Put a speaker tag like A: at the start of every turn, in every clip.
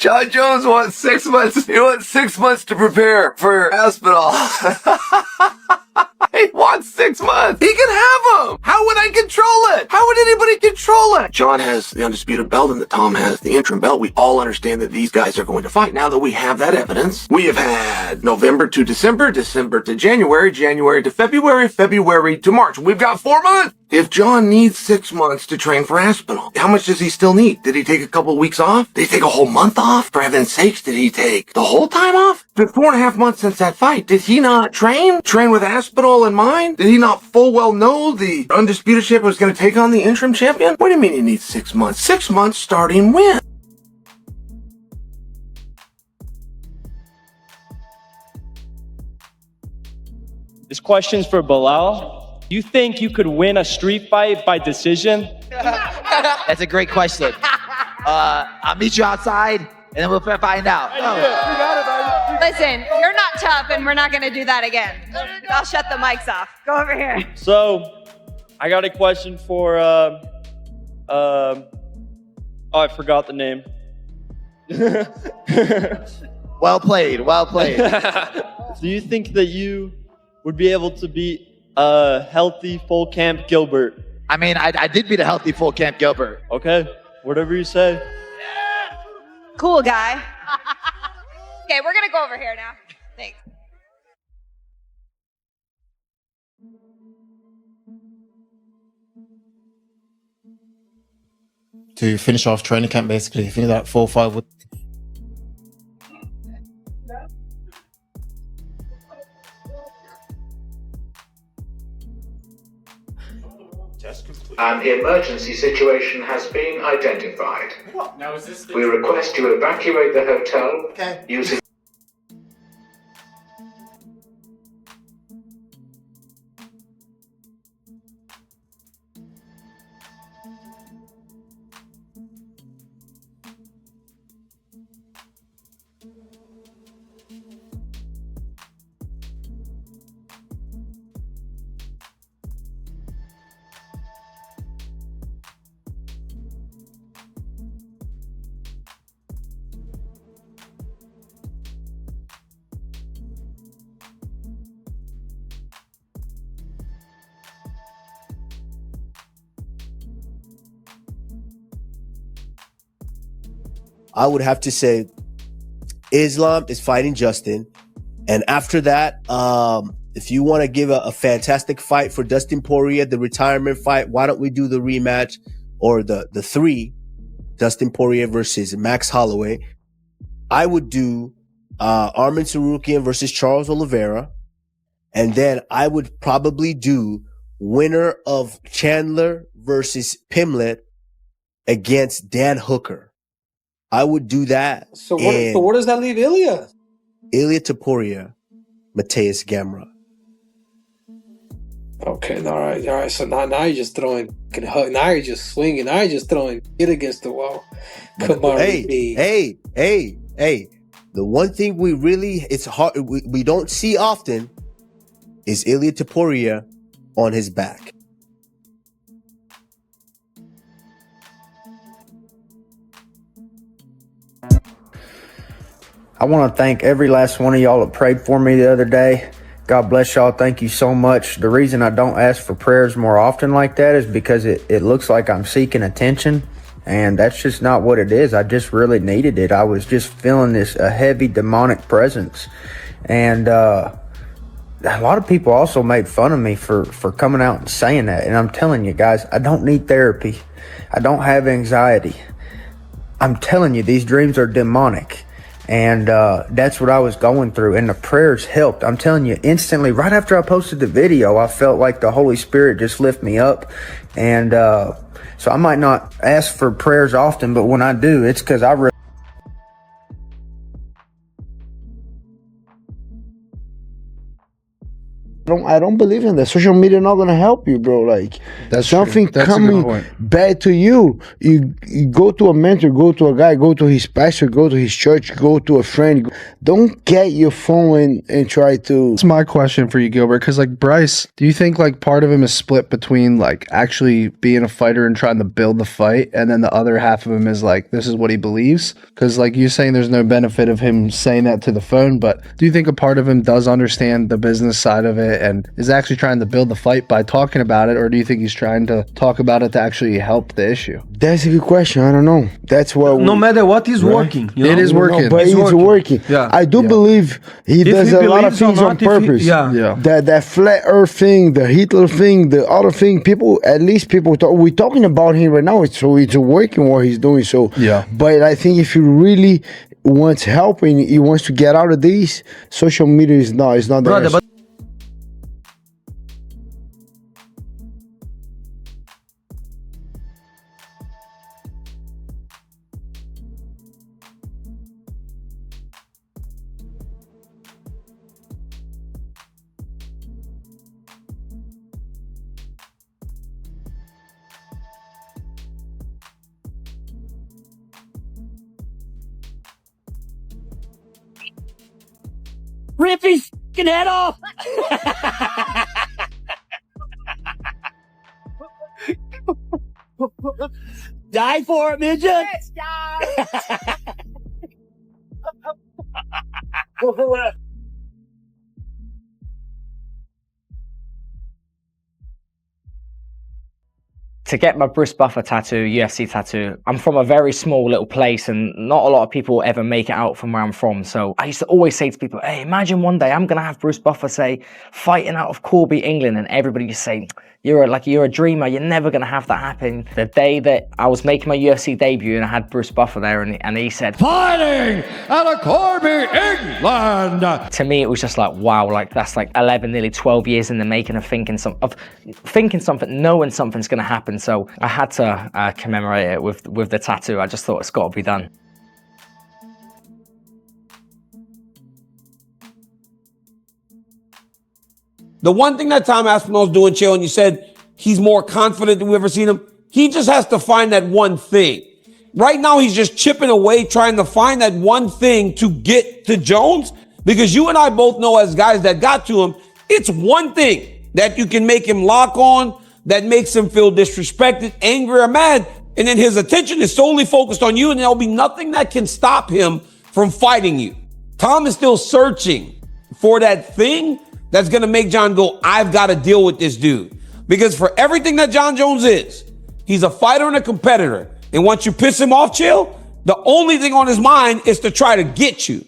A: Jon Jones wants 6 months. He wants 6 months to prepare for Aspinall. He wants 6 months. He can have them. How would I control it? How would anybody control it? Jon has the undisputed belt and that Tom has the interim belt. We all understand that these guys are going to fight. Now that we have that evidence, we have had November to December, December to January, January to February, February to March. We've got 4 months. If Jon needs 6 months to train for Aspinall, how much does he still need? Did he take a couple weeks off? Did he take a whole month off? For heaven's sakes, did he take the whole time off? It's been 4.5 months since that fight. Did he not train? Train with Aspinall in mind? Did he not full well know the undisputed champion was going to take on the interim champion? What do you mean he needs 6 months? 6 months starting when?
B: This question's for Bilal. Do you think you could win a street fight by decision?
C: That's a great question. I'll meet you outside, and then we'll find out.
D: Listen, you're not tough, and we're not going to do that again. I'll shut the mics off. Go over here.
B: So, I got a question for, oh, I forgot the name.
C: Well played, well played.
B: Do you think that you would be able to beat a healthy full camp Gilbert?
C: I mean, I did beat a healthy full camp Gilbert.
B: Okay, whatever you say.
D: Cool guy. Okay, we're going to go over here now. Thanks.
E: To finish off training camp, basically. Finish that 4-5 with.
F: An emergency situation has been identified.
E: What? Now is this?
F: We request you evacuate the hotel using.
G: I would have to say Islam is fighting Justin. And after that, if you want to give a fantastic fight for Dustin Poirier, the retirement fight, why don't we do the rematch or the three, Dustin Poirier versus Max Holloway? I would do Arman Tsarukyan versus Charles Oliveira. And then I would probably do winner of Chandler versus Pimlet against Dan Hooker. I would do that.
H: So what does that leave Ilya?
G: Ilya Topuria, Mateus Gamrot.
H: Okay, all right. So now you're just throwing, now you're just swinging, now you're just throwing it against the wall. Come on,
G: hey. The one thing it's hard, we don't see often is Ilya Topuria on his back.
I: I want to thank every last one of y'all that prayed for me the other day. God bless y'all. Thank you so much. The reason I don't ask for prayers more often like that is because it looks like I'm seeking attention, and that's just not what it is. I just really needed it. I was just feeling a heavy demonic presence. And a lot of people also made fun of me for coming out and saying that. And I'm telling you guys, I don't need therapy. I don't have anxiety. I'm telling you, these dreams are demonic. And that's what I was going through, and the prayers helped. I'm telling you, instantly, right after I posted the video, I felt like the Holy Spirit just lift me up. And so I might not ask for prayers often, but when I do, it's because I really
J: I don't believe in that. Social media not gonna help you, bro. Like
K: That's
J: something
K: true. That's
J: coming
K: a good point.
J: bad to you. You go to a mentor, go to a guy, go to his pastor, go to his church, go to a friend. Don't get your phone and try to.
K: That's my question for you, Gilbert. Because like Bryce, do you think like part of him is split between like actually being a fighter and trying to build the fight, and then the other half of him is like this is what he believes? Because like you're saying, there's no benefit of him saying that to the phone, but do you think a part of him does understand the business side of it and is actually trying to build the fight by talking about it, or do you think he's trying to talk about it to actually help the issue?
J: That's a good question. I don't know. That's what.
L: No matter what is working. You know?
K: It is working.
J: No, but it's working.
L: Yeah.
J: I do believe he does a lot of things on purpose.
L: Yeah.
J: That flat earth thing, the Hitler thing, the other thing, we're talking about him right now. So it's working what he's doing. So
K: yeah.
J: But I think if you really wants help and he wants to get out of this, social media is not
L: Brother,
J: there.
M: Rip his fucking head off! Die for it, midget!
N: To get my Bruce Buffer tattoo, UFC tattoo, I'm from a very small little place and not a lot of people ever make it out from where I'm from. So I used to always say to people, hey, imagine one day I'm going to have Bruce Buffer say, fighting out of Corby, England, and everybody just say, you're a dreamer, you're never going to have that happen. The day that I was making my UFC debut and I had Bruce Buffer there and he said, fighting out of Corby, England. To me, it was just like, wow, like that's like 11, nearly 12 years in the making of thinking something, knowing something's going to happen. So I had to commemorate it with the tattoo. I just thought it's got to be done.
O: The one thing that Tom Aspinall's doing, Chael, and you said he's more confident than we've ever seen him, he just has to find that one thing. Right now, he's just chipping away, trying to find that one thing to get to Jones, because you and I both know as guys that got to him, it's one thing that you can make him lock on, that makes him feel disrespected, angry, or mad, and then his attention is solely focused on you, and there'll be nothing that can stop him from fighting you. Tom is still searching for that thing that's going to make Jon go, I've got to deal with this dude. Because for everything that Jon Jones is, he's a fighter and a competitor. And once you piss him off, Chael, the only thing on his mind is to try to get you.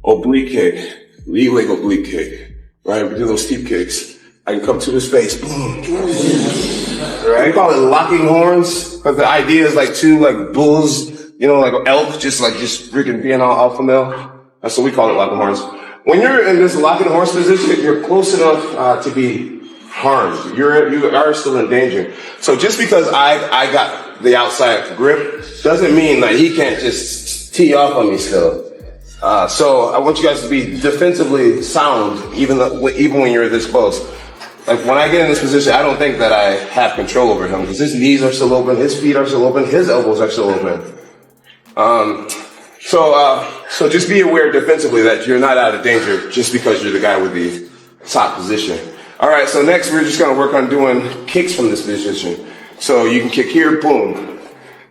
A: Oblique kick, lead leg oblique kick, right? We do those steep kicks. I can come to his face, boom. Right? We call it locking horns, because the idea is like two like bulls, you know, like an elk, just freaking being all alpha male. That's what we call it, locking horns. When you're in this locking horns position, you're close enough to be harmed. You are still in danger. So just because I got the outside grip doesn't mean that he can't just tee off on me still. So I want you guys to be defensively sound, even when you're this close. Like when I get in this position, I don't think that I have control over him because his knees are still open, his feet are still open, his elbows are still open. So just be aware defensively that you're not out of danger just because you're the guy with the top position. All right, so next we're just gonna work on doing kicks from this position. So you can kick here, boom.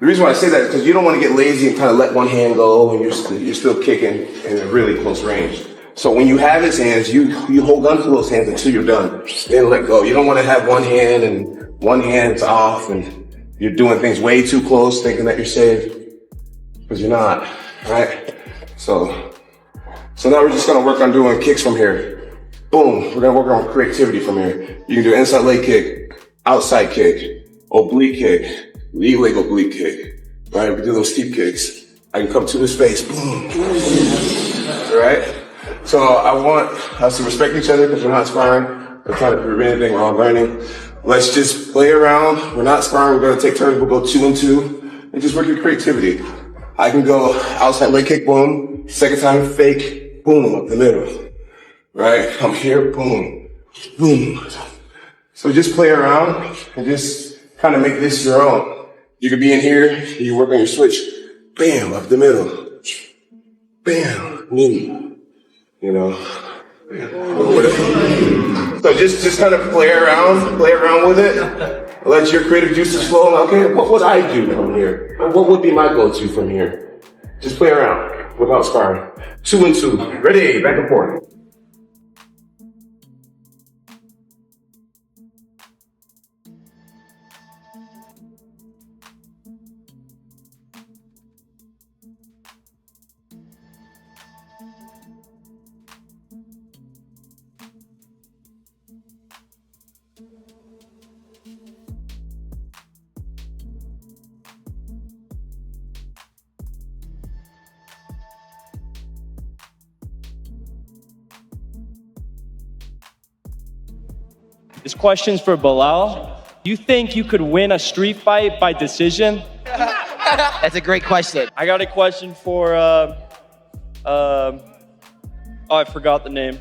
A: The reason why I say that is because you don't want to get lazy and kind of let one hand go and you're still kicking in a really close range. So when you have his hands, you hold on to those hands until you're done. Then let go. You don't want to have one hand and one hand's off and you're doing things way too close thinking that you're safe. Because you're not, right? So now we're just gonna work on doing kicks from here. Boom, we're gonna work on creativity from here. You can do inside leg kick, outside kick, oblique kick, lead leg oblique kick, right? We do those steep kicks. I can come to his face, boom, right? So I want us to respect each other because we're not sparring. We're trying to prevent anything wrong learning. Let's just play around. We're not sparring. We're gonna take turns. We'll go 2 and 2 and just work your creativity.
P: I can go outside leg kick, boom. Second time, fake, boom, up the middle. Right? I'm here, boom, boom. So just play around and just kind of make this your own. You could be in here, you work on your switch, bam, up the middle. Bam, boom. You know? So just kind of play around with it. Let your creative juices flow. Okay, what would I do from here? What would be my go-to from here? Just play around without sparring. 2 and 2. Ready, back and forth.
B: This question's for Bilal. You think you could win a street fight by decision?
C: That's a great question.
B: I got a question for, I forgot the name.